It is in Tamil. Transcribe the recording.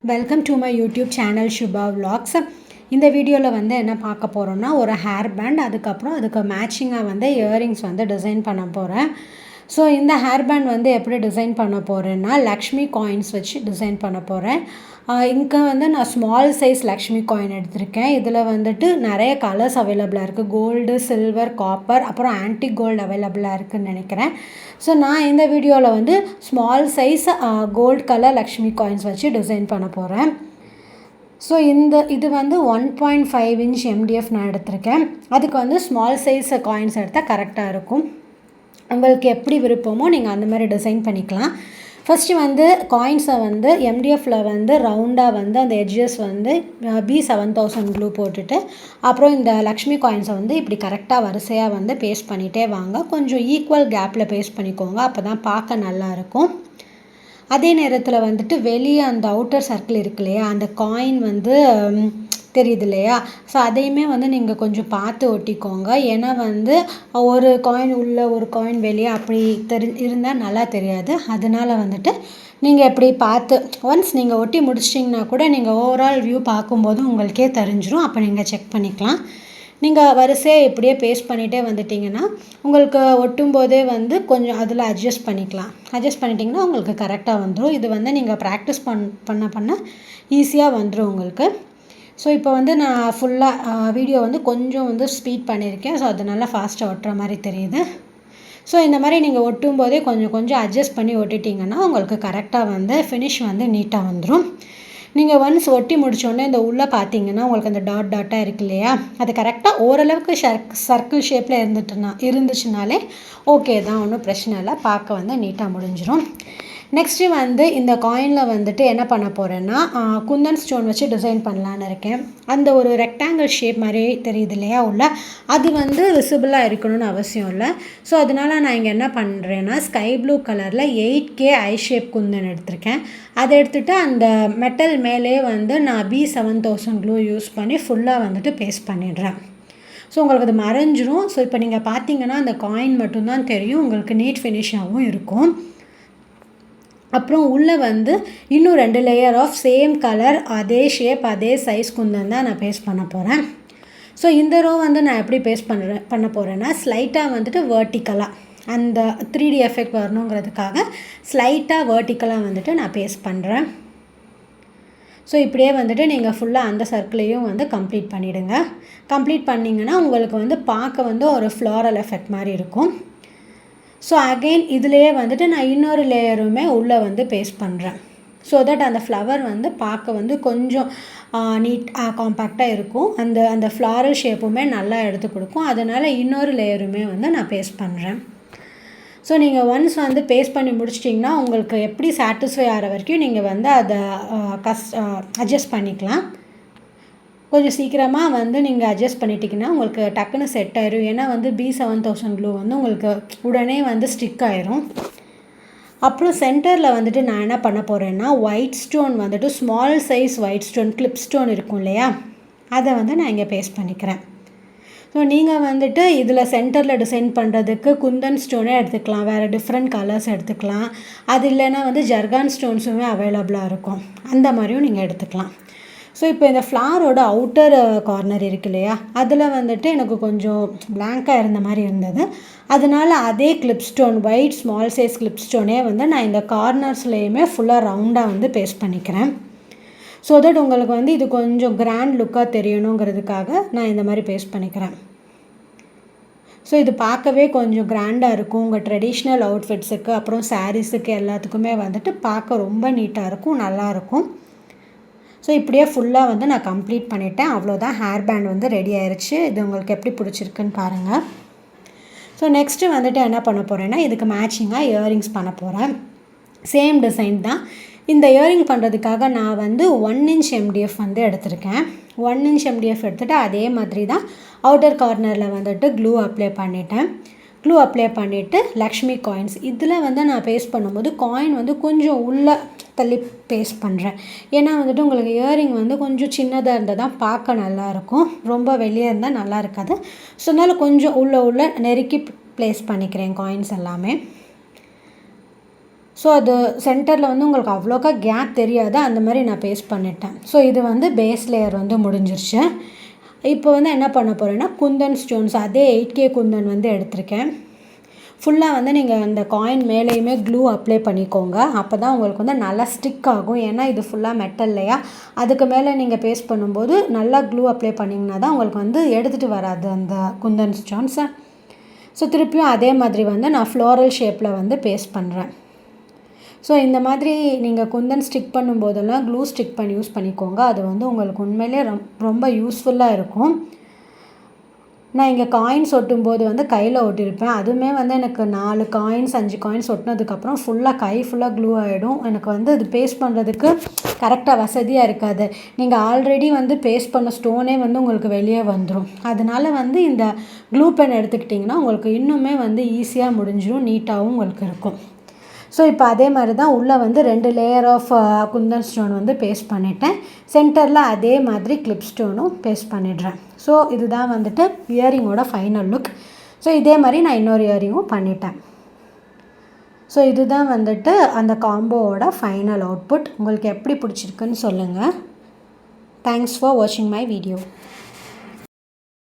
Welcome to my YouTube channel Suba vlogs. இந்த வீடியோவில் வந்து என்ன பார்க்க போகிறோன்னா ஒரு ஹேர் பேண்ட், அதுக்கப்புறம் அதுக்கு மேட்சிங்காக வந்து இயரிங்ஸ் வந்து டிசைன் பண்ண போகிறேன். ஸோ இந்த ஹேர் பேண்ட் வந்து எப்படி டிசைன் பண்ண போகிறேன்னா லக்ஷ்மி காயின்ஸ் வச்சு டிசைன் பண்ண போகிறேன். இங்கே வந்து நான் ஸ்மால் சைஸ் லக்ஷ்மி காயின் எடுத்திருக்கேன். இதில் வந்துட்டு நிறைய கலர்ஸ் அவைலபிளாக இருக்குது. கோல்டு, சில்வர், காப்பர், அப்புறம் ஆன்டிக் கோல்டு அவைலபிளாக இருக்குதுன்னு நினைக்கிறேன். ஸோ நான் இந்த வீடியோவில் வந்து small size gold colour Lakshmi coins வச்சு டிசைன் பண்ண போகிறேன். ஸோ இது வந்து 1.5 inch MDF நான் எடுத்திருக்கேன். அதுக்கு வந்து ஸ்மால் சைஸ் காயின்ஸ் எடுத்தால் கரெக்டாக இருக்கும். உங்களுக்கு எப்படி விருப்பமோ நீங்கள் அந்த மாதிரி டிசைன் பண்ணிக்கலாம். ஃபஸ்ட்டு வந்து காயின்ஸை வந்து MDFில் வந்து ரவுண்டாக வந்து அந்த எட்ஜஸ் வந்து B7000 க்ளூ போட்டுட்டு அப்புறம் இந்த லக்ஷ்மி காயின்ஸை வந்து இப்படி கரெக்டாக வரிசையாக வந்து பேஸ்ட் பண்ணிகிட்டே வாங்க. கொஞ்சம் ஈக்குவல் கேப்பில் பேஸ்ட் பண்ணிக்கோங்க, அப்போ தான் பார்க்க நல்லாயிருக்கும். அதே நேரத்தில் வந்துட்டு வெளியே அந்த அவுட்டர் சர்க்கிள் இருக்கு இல்லையா, அந்த காயின் வந்து தெரியுது இல்லையா, ஸோ அதையுமே வந்து நீங்கள் கொஞ்சம் பார்த்து ஒட்டிக்கோங்க. ஏன்னா வந்து ஒரு காயின் உள்ள ஒரு காயின் வெளியே அப்படி இருந்தால் நல்லா தெரியாது. அதனால் வந்துட்டு நீங்கள் எப்படி பார்த்து ஒன்ஸ் நீங்கள் ஒட்டி முடிச்சிட்டிங்கன்னா கூட நீங்கள் ஓவரால் வியூ பார்க்கும்போது உங்களுக்கே தெரிஞ்சிடும். அப்போ நீங்கள் செக் பண்ணிக்கலாம். நீங்கள் வரிசையாக இப்படியே பேஸ்ட் பண்ணிகிட்டே வந்துட்டிங்கன்னா உங்களுக்கு ஒட்டும்போதே வந்து கொஞ்சம் அதில் அட்ஜஸ்ட் பண்ணிட்டிங்கன்னா உங்களுக்கு கரெக்டாக வந்துடும். இது வந்து நீங்கள் ப்ராக்டிஸ் பண்ண ஈஸியாக வந்துடும் உங்களுக்கு. ஸோ இப்போ வந்து நான் ஃபுல்லாக வீடியோ வந்து கொஞ்சம் வந்து ஸ்பீட் பண்ணியிருக்கேன். ஸோ அது நல்லா ஃபாஸ்ட்டாக ஒட்டுற மாதிரி தெரியுது. ஸோ இந்த மாதிரி நீங்கள் ஒட்டும் போதே கொஞ்சம் அட்ஜஸ்ட் பண்ணி ஒட்டிட்டிங்கன்னா உங்களுக்கு கரெக்டாக வந்து ஃபினிஷ் வந்து நீட்டாக வந்துடும். நீங்கள் ஒன்ஸ் ஒட்டி முடித்தோடனே இந்த உள்ளே பார்த்தீங்கன்னா உங்களுக்கு அந்த டாட்டாக இருக்கு இல்லையா, அது கரெக்டாக ஓரளவுக்கு சர்க்கிள் ஷேப்பில் இருந்துச்சுனாலே ஓகே தான், ஒன்றும் பிரச்சனை இல்லை, பார்க்க வந்து நீட்டாக முடிஞ்சிடும். நெக்ஸ்ட்டு வந்து இந்த காயினில் வந்துட்டு என்ன பண்ண போகிறேன்னா குந்தன் ஸ்டோன் வச்சு டிசைன் பண்ணலான்னு இருக்கேன். அந்த ஒரு ரெக்டாங்கிள் ஷேப் மாதிரி தெரியுது இல்லையா உள்ள, அது வந்து விசிபிளாக இருக்கணும்னு அவசியம் இல்லை. ஸோ அதனால் நான் இங்கே என்ன பண்ணுறேன்னா ஸ்கை ப்ளூ கலரில் 8K ஐ ஷேப் குந்தன் எடுத்திருக்கேன். அதை எடுத்துகிட்டு அந்த மெட்டல் மேலே வந்து நான் B7000 க்ளூ யூஸ் பண்ணி ஃபுல்லாக வந்துட்டு பேஸ்ட் பண்ணிடுறேன். ஸோ உங்களுக்கு அது மறைஞ்சிரும். ஸோ இப்போ நீங்கள் பார்த்தீங்கன்னா அந்த காயின் மட்டும்தான் தெரியும், உங்களுக்கு நீட் ஃபினிஷாகவும் இருக்கும். அப்புறம் உள்ளே வந்து இன்னும் 2 லேயர் ஆஃப் சேம் கலர் அதே ஷேப் அதே சைஸ் குந்தன் தான் நான் பேஸ்ட் பண்ண போகிறேன். ஸோ இந்த ரோ வந்து நான் எப்படி பேஸ்ட் பண்ண போகிறேன்னா ஸ்லைட்டாக வந்துட்டு வேர்ட்டிக்கலாக அந்த 3D எஃபெக்ட் வரணுங்கிறதுக்காக ஸ்லைட்டாக வேர்ட்டிக்கலாக வந்துட்டு நான் பேஸ்ட் பண்ணுறேன். ஸோ இப்படியே வந்துட்டு நீங்கள் ஃபுல்லாக அந்த சர்க்கிளையும் வந்து கம்ப்ளீட் பண்ணிவிடுங்க. கம்ப்ளீட் பண்ணிங்கன்னா உங்களுக்கு வந்து பார்க்க வந்து ஒரு ஃப்ளாரல் எஃபெக்ட் மாதிரி இருக்கும். ஸோ அகெயின் இதுலேயே வந்துட்டு நான் இன்னொரு லேயருமே உள்ளே வந்து பேஸ்ட் பண்ணுறேன். ஸோ தட் அந்த ஃப்ளவர் வந்து பார்க்க வந்து கொஞ்சம் நீட் காம்பேக்டாக இருக்கும். அந்த ஃப்ளாரல் ஷேப்புமே நல்லா எடுத்து கொடுக்கும். அதனால் இன்னொரு லேயருமே வந்து நான் பேஸ்ட் பண்ணுறேன். ஸோ நீங்கள் ஒன்ஸ் வந்து பேஸ்ட் பண்ணி முடிச்சிட்டிங்கன்னா உங்களுக்கு எப்படி சாட்டிஸ்ஃபை ஆகிற வரைக்கும் நீங்கள் வந்து அதை அட்ஜஸ்ட் பண்ணிக்கலாம். கொஞ்சம் சீக்கிரமாக வந்து நீங்கள் அட்ஜஸ்ட் பண்ணிட்டீங்கன்னா உங்களுக்கு டக்குன்னு செட் ஆயிடும். ஏன்னா வந்து B7000 க்ளூ வந்து உங்களுக்கு உடனே வந்து ஸ்டிக் ஆயிரும். அப்புறம் சென்டரில் வந்துட்டு நான் என்ன பண்ண போகிறேன்னா ஒயிட் ஸ்டோன் வந்துட்டு small size white stone clip stone இருக்கும் இல்லையா, அதை வந்து நான் இங்கே பேஸ்ட் பண்ணிக்கிறேன். ஸோ நீங்கள் வந்துட்டு இதில் சென்டரில் டிசைன் பண்ணுறதுக்கு குந்தன் ஸ்டோனே எடுத்துக்கலாம், வேறு டிஃப்ரெண்ட் கலர்ஸ் எடுத்துக்கலாம். அது இல்லைன்னா வந்து ஜர்கான் ஸ்டோன்ஸுமே அவைலபிளாக இருக்கும், அந்த மாதிரியும் நீங்கள் எடுத்துக்கலாம். ஸோ இப்போ இந்த ஃப்ளாரோட அவுட்டர் கார்னர் இருக்கு இல்லையா, அதில் வந்துட்டு எனக்கு கொஞ்சம் பிளாங்காக இருந்த மாதிரி இருந்தது. அதனால் அதே clip stone white small size clip ஸ்டோனே வந்து நான் இந்த கார்னர்ஸ்லேயுமே ஃபுல்லாக ரவுண்டாக வந்து பேஸ்ட் பண்ணிக்கிறேன். ஸோ தட் உங்களுக்கு வந்து இது கொஞ்சம் கிராண்ட் லுக்காக தெரியணுங்கிறதுக்காக நான் இந்த மாதிரி பேஸ்ட் பண்ணிக்கிறேன். ஸோ இது பார்க்கவே கொஞ்சம் கிராண்டாக இருக்கும். உங்கள் ட்ரெடிஷ்னல் அவுட்ஃபிட்ஸுக்கு அப்புறம் சாரீஸுக்கு எல்லாத்துக்குமே வந்துட்டு பார்க்க ரொம்ப நீட்டாக இருக்கும், நல்லாயிருக்கும். ஸோ இப்படியே ஃபுல்லாக வந்து நான் கம்ப்ளீட் பண்ணிட்டேன். அவ்வளோதான், ஹேர் பேண்ட் வந்து ரெடி ஆயிடுச்சு. இது உங்களுக்கு எப்படி பிடிச்சிருக்குன்னு பாருங்கள். ஸோ நெக்ஸ்ட்டு வந்துட்டு என்ன பண்ண போகிறேன்னா இதுக்கு மேட்சிங்காக இயரிங்ஸ் பண்ண போகிறேன். சேம் டிசைன் தான். இந்த இயரிங் பண்ணுறதுக்காக நான் வந்து 1 inch MDF வந்து எடுத்திருக்கேன். 1 inch MDF எடுத்துகிட்டு அதே மாதிரி தான் அவுட்டர் கார்னரில் வந்துட்டு க்ளூ அப்ளை பண்ணிவிட்டு லக்ஷ்மி காயின்ஸ் இதில் வந்து நான் பேஸ்ட் பண்ணும்போது காயின் வந்து கொஞ்சம் உள்ளே தள்ளி பேஸ்ட் பண்ணுறேன். ஏன்னா வந்துட்டு உங்களுக்கு இயரிங் வந்து கொஞ்சம் சின்னதாக இருந்தால் தான் பார்க்க நல்லாயிருக்கும், ரொம்ப வெளியே இருந்தால் நல்லா இருக்காது. ஸோ அதனால் கொஞ்சம் உள்ளே நெருக்கி ப்ளேஸ் பண்ணிக்கிறேன் காயின்ஸ் எல்லாமே. ஸோ அது சென்டரில் வந்து உங்களுக்கு அவ்வளோக்கா கேப் தெரியாது, அந்த மாதிரி நான் பேஸ்ட் பண்ணிட்டேன். ஸோ இது வந்து பேஸ் லேயர் வந்து முடிஞ்சிருச்சு. இப்போ வந்து என்ன பண்ண போகிறேன்னா குந்தன் ஸ்டோன்ஸ் அதே 8K குந்தன் வந்து எடுத்திருக்கேன். ஃபுல்லாக வந்து நீங்கள் அந்த காயின் மேலேயுமே க்ளூ அப்ளை பண்ணிக்கோங்க. அப்போ தான் உங்களுக்கு வந்து நல்லா ஸ்டிக் ஆகும். ஏன்னா இது ஃபுல்லாக மெட்டல் இல்லையா, அதுக்கு மேலே நீங்கள் பேஸ்ட் பண்ணும்போது நல்லா க்ளூ அப்ளை பண்ணிங்கன்னா தான் உங்களுக்கு வந்து எடுத்துகிட்டு வராது அந்த குந்தன் ஸ்டோன்ஸை. ஸோ திருப்பியும் அதே மாதிரி வந்து நான் ஃப்ளோரல் ஷேப்பில் வந்து பேஸ்ட் பண்ணுறேன். ஸோ இந்த மாதிரி நீங்கள் குந்தன் ஸ்டிக் பண்ணும்போதெல்லாம் க்ளூ ஸ்டிக் பண்ணி யூஸ் பண்ணிக்கோங்க. அது வந்து உங்களுக்கு உண்மையிலே ரொம்ப யூஸ்ஃபுல்லாக இருக்கும். நான் இங்கே காயின்ஸ் ஒட்டும்போது வந்து கையில் ஒட்டியிருப்பேன். அதுவுமே வந்து எனக்கு 4 காயின்ஸ் 5 காயின்ஸ் ஒட்டினதுக்கப்புறம் கை ஃபுல்லாக க்ளூ ஆகிடும். எனக்கு வந்து இது பேஸ்ட் பண்ணுறதுக்கு கரெக்டாக வசதியாக இருக்காது. நீங்கள் ஆல்ரெடி வந்து பேஸ்ட் பண்ண ஸ்டோனே வந்து உங்களுக்கு வெளியே வந்துடும். அதனால் வந்து இந்த க்ளூ பென் எடுத்துக்கிட்டிங்கன்னா உங்களுக்கு இன்னுமே வந்து ஈஸியாக முடிஞ்சிடும், நீட்டாகவும் உங்களுக்கு இருக்கும். ஸோ இப்போ அதே மாதிரி தான் உள்ளே வந்து 2 லேயர் ஆஃப் குந்தன் ஸ்டோன் வந்து பேஸ்ட் பண்ணிட்டேன். சென்டரில் அதே மாதிரி கிளிப் ஸ்டோனும் பேஸ்ட் பண்ணிடுறேன். ஸோ இதுதான் வந்துட்டு இயரிங்கோட ஃபைனல் லுக். ஸோ இதே மாதிரி நான் இன்னொரு இயரிங்கும் பண்ணிட்டேன். ஸோ இதுதான் வந்துட்டு அந்த காம்போவோட ஃபைனல் அவுட்புட். உங்களுக்கு எப்படி பிடிச்சிருக்குன்னு சொல்லுங்கள். தேங்க்ஸ் ஃபார் வாட்சிங் மை வீடியோ.